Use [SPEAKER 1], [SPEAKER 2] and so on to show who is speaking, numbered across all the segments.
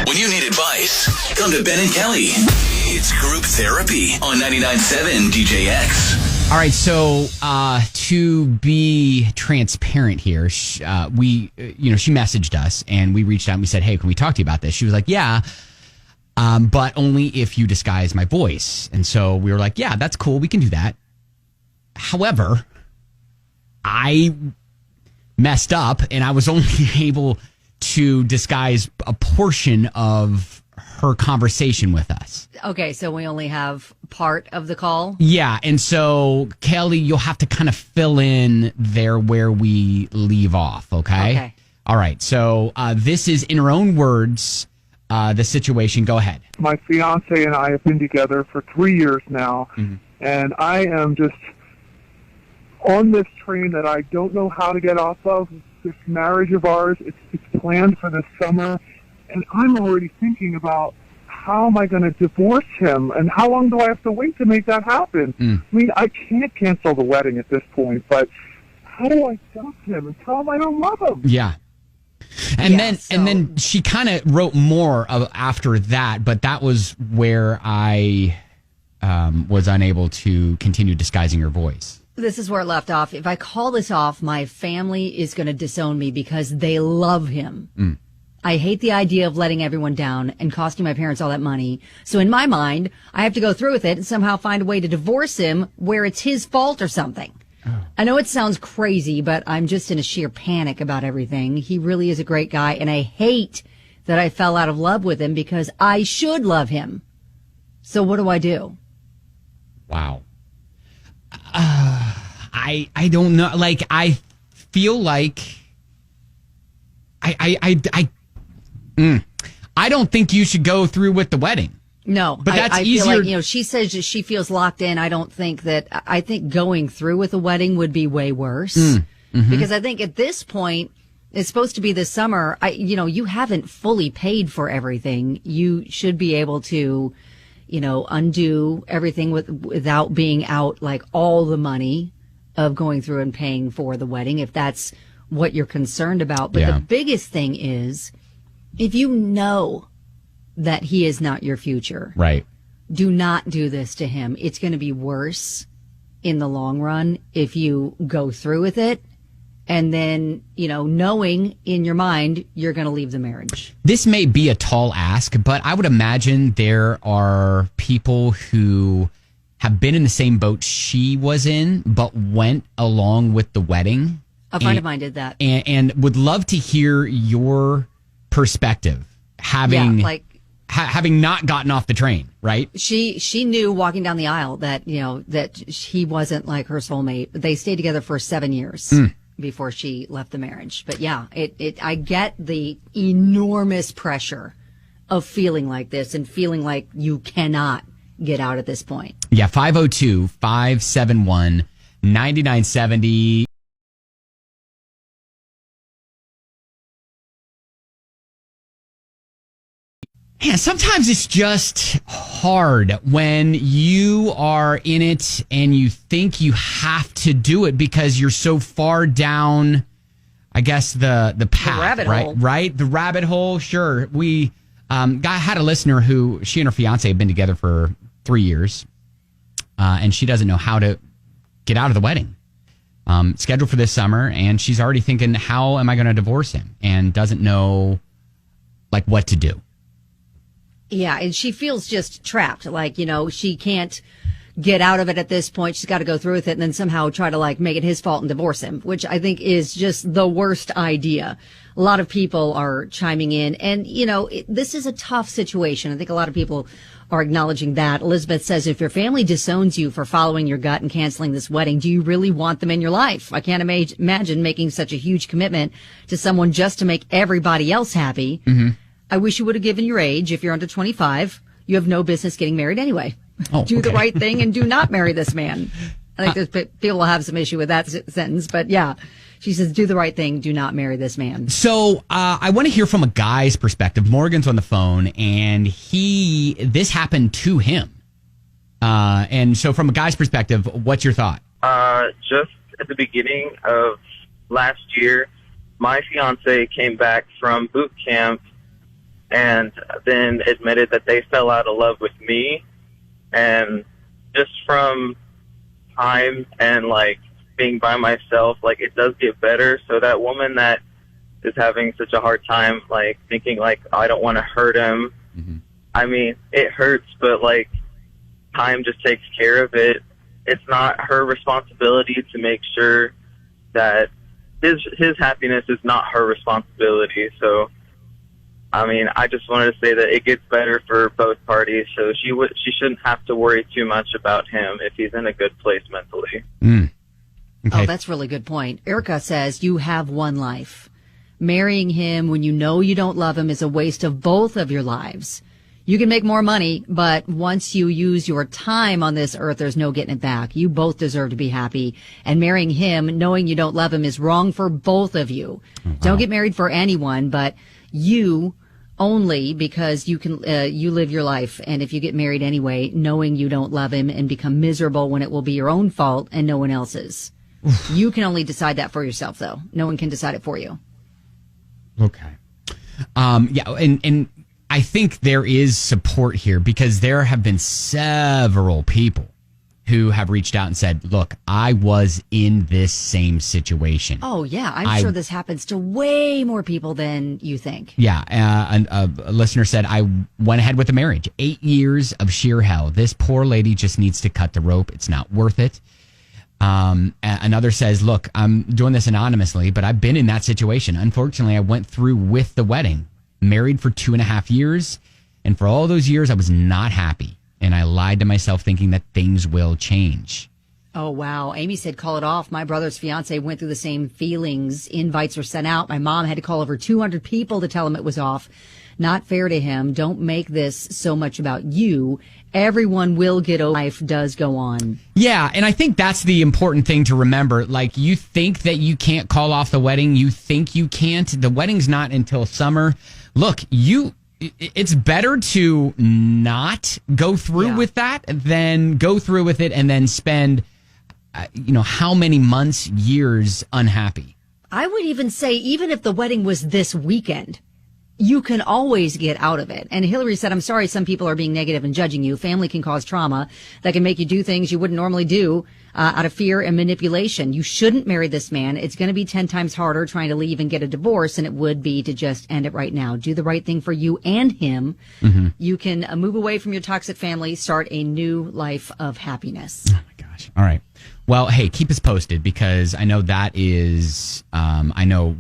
[SPEAKER 1] When you need advice, come to Ben and Kelly. It's group therapy on 99.7 DJX.
[SPEAKER 2] All right, so to be transparent here, she messaged us and we reached out and we said, hey, can we talk to you about this? She was like, yeah, but only if you disguise my voice. And so we were like, yeah, that's cool. We can do that. However, I messed up and I was only able to disguise a portion of her conversation with us.
[SPEAKER 3] Okay, so we only have part of the call?
[SPEAKER 2] Yeah, and so, Kelly, you'll have to kind of fill in there where we leave off, okay?
[SPEAKER 3] Okay.
[SPEAKER 2] All right, so this is, in her own words, the situation. Go ahead.
[SPEAKER 4] My fiancé and I have been together for 3 years now, and I am just on this train that I don't know how to get off of. This marriage of ours, it's planned for this summer, and I'm already thinking about how am I going to divorce him, and how long do I have to wait to make that happen? I mean, I can't cancel the wedding at this point, but how do I tell him and tell him I don't love him?
[SPEAKER 2] Yeah. And then she kind of wrote more after that, but that was where I was unable to continue disguising her voice.
[SPEAKER 3] This is where it left off. If I call this off, my family is going to disown me because they love him. I hate the idea of letting everyone down and costing my parents all that money. So in my mind, I have to go through with it and somehow find a way to divorce him where it's his fault or something. I know it sounds crazy, but I'm just in a sheer panic about everything. He really is a great guy, and I hate that I fell out of love with him because I should love him. So what do I do?
[SPEAKER 2] Wow. I don't know. Like, I feel like I don't think you should go through with the wedding.
[SPEAKER 3] No,
[SPEAKER 2] but that's
[SPEAKER 3] I
[SPEAKER 2] easier.
[SPEAKER 3] feel like, she says that she feels locked in. I don't think that. I think going through with a wedding would be way worse because I think at this point it's supposed to be this summer. You haven't fully paid for everything. You should be able to, undo everything without being out like all the money of going through and paying for the wedding, if that's what you're concerned about. But the biggest thing is, if you know that he is not your future,
[SPEAKER 2] right,
[SPEAKER 3] do not do this to him. It's going to be worse in the long run if you go through with it. And then, knowing in your mind, you're going to leave the marriage.
[SPEAKER 2] This may be a tall ask, but I would imagine there are people who have been in the same boat she was in, but went along with the wedding.
[SPEAKER 3] A friend of mine did that.
[SPEAKER 2] And would love to hear your perspective, having not gotten off the train, right?
[SPEAKER 3] She knew walking down the aisle that, that he wasn't like her soulmate. They stayed together for 7 years before she left the marriage. But yeah, I get the enormous pressure of feeling like this and feeling like you cannot get out at this point.
[SPEAKER 2] Yeah, 502-571-9970. Yeah, sometimes it's just hard when you are in it and you think you have to do it because you're so far down, I guess, the path,
[SPEAKER 3] the rabbit hole.
[SPEAKER 2] Right? The rabbit hole, sure. We had a listener who, she and her fiance have been together for 3 years, and she doesn't know how to get out of the wedding. Scheduled for this summer, and she's already thinking, how am I going to divorce him? And doesn't know, like, what to do.
[SPEAKER 3] Yeah, and she feels just trapped. Like, she can't get out of it at this point. She's got to go through with it and then somehow try to, like, make it his fault and divorce him, which I think is just the worst idea. A lot of people are chiming in. And, this is a tough situation. I think a lot of people are acknowledging that. Elizabeth says, if your family disowns you for following your gut and canceling this wedding, do you really want them in your life? I can't imagine making such a huge commitment to someone just to make everybody else happy. I wish you would have given your age. If you're under 25, you have no business getting married anyway. Do the right thing and do not marry this man. I think people will have some issue with that sentence, but yeah. She says, do the right thing. Do not marry this man.
[SPEAKER 2] So I want to hear from a guy's perspective. Morgan's on the phone, and this happened to him. And so from a guy's perspective, what's your thought?
[SPEAKER 5] Just at the beginning of last year, my fiance came back from boot camp and then admitted that they fell out of love with me. And just from time and like being by myself, like it does get better. So that woman that is having such a hard time, like thinking like, I don't want to hurt him.
[SPEAKER 2] Mm-hmm.
[SPEAKER 5] I mean, it hurts, but like time just takes care of it. It's not her responsibility to make sure that his happiness is not her responsibility. So, I mean, I just wanted to say that it gets better for both parties. So she shouldn't have to worry too much about him if he's in a good place mentally.
[SPEAKER 2] Okay.
[SPEAKER 3] Oh, that's a really good point. Erica says you have one life. Marrying him when you know you don't love him is a waste of both of your lives. You can make more money, but once you use your time on this earth, there's no getting it back. You both deserve to be happy. And marrying him, knowing you don't love him, is wrong for both of you. Wow. Don't get married for anyone, but you only, because you can, you live your life. And if you get married anyway, knowing you don't love him and become miserable when it will be your own fault and no one else's. You can only decide that for yourself, though. No one can decide it for you.
[SPEAKER 2] Okay. Yeah. And I think there is support here because there have been several people who have reached out and said, look, I was in this same situation.
[SPEAKER 3] Oh, yeah. I'm sure this happens to way more people than you think.
[SPEAKER 2] Yeah. A listener said, I went ahead with the marriage. 8 years of sheer hell. This poor lady just needs to cut the rope. It's not worth it. Another says, look, I'm doing this anonymously, but I've been in that situation. Unfortunately, I went through with the wedding, married for 2.5 years. And for all those years, I was not happy. And I lied to myself thinking that things will change.
[SPEAKER 3] Oh, wow. Amy said, call it off. My brother's fiance went through the same feelings. Invites were sent out. My mom had to call over 200 people to tell him it was off. Not fair to him. Don't make this so much about you. Everyone will get over. Life does go on.
[SPEAKER 2] Yeah, and I think that's the important thing to remember. Like, you think that you can't call off the wedding. You think you can't. The wedding's not until summer. Look, it's better to not go through with that than go through with it and then spend, how many months, years unhappy.
[SPEAKER 3] I would even say, even if the wedding was this weekend, you can always get out of it. And Hillary said, I'm sorry some people are being negative and judging you. Family can cause trauma that can make you do things you wouldn't normally do out of fear and manipulation. You shouldn't marry this man. It's going to be 10 times harder trying to leave and get a divorce than it would be to just end it right now. Do the right thing for you and him. Mm-hmm. You can move away from your toxic family, start a new life of happiness.
[SPEAKER 2] Oh, my gosh. All right. Well, hey, keep us posted because I know that is,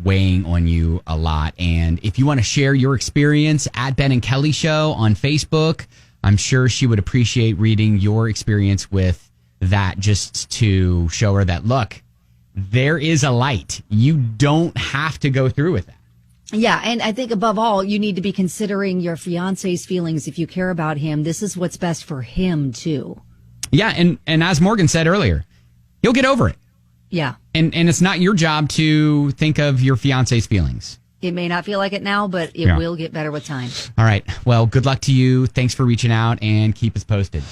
[SPEAKER 2] weighing on you a lot. And if you want to share your experience at Ben and Kelly Show on Facebook, I'm sure she would appreciate reading your experience with that just to show her that, look, there is a light. You don't have to go through with that.
[SPEAKER 3] Yeah, and I think above all, you need to be considering your fiance's feelings. If you care about him, this is what's best for him, too. Yeah,
[SPEAKER 2] and as Morgan said earlier, you'll get over it.
[SPEAKER 3] Yeah.
[SPEAKER 2] And it's not your job to think of your fiance's feelings.
[SPEAKER 3] It may not feel like it now, but it will get better with time.
[SPEAKER 2] All right. Well, good luck to you. Thanks for reaching out and keep us posted.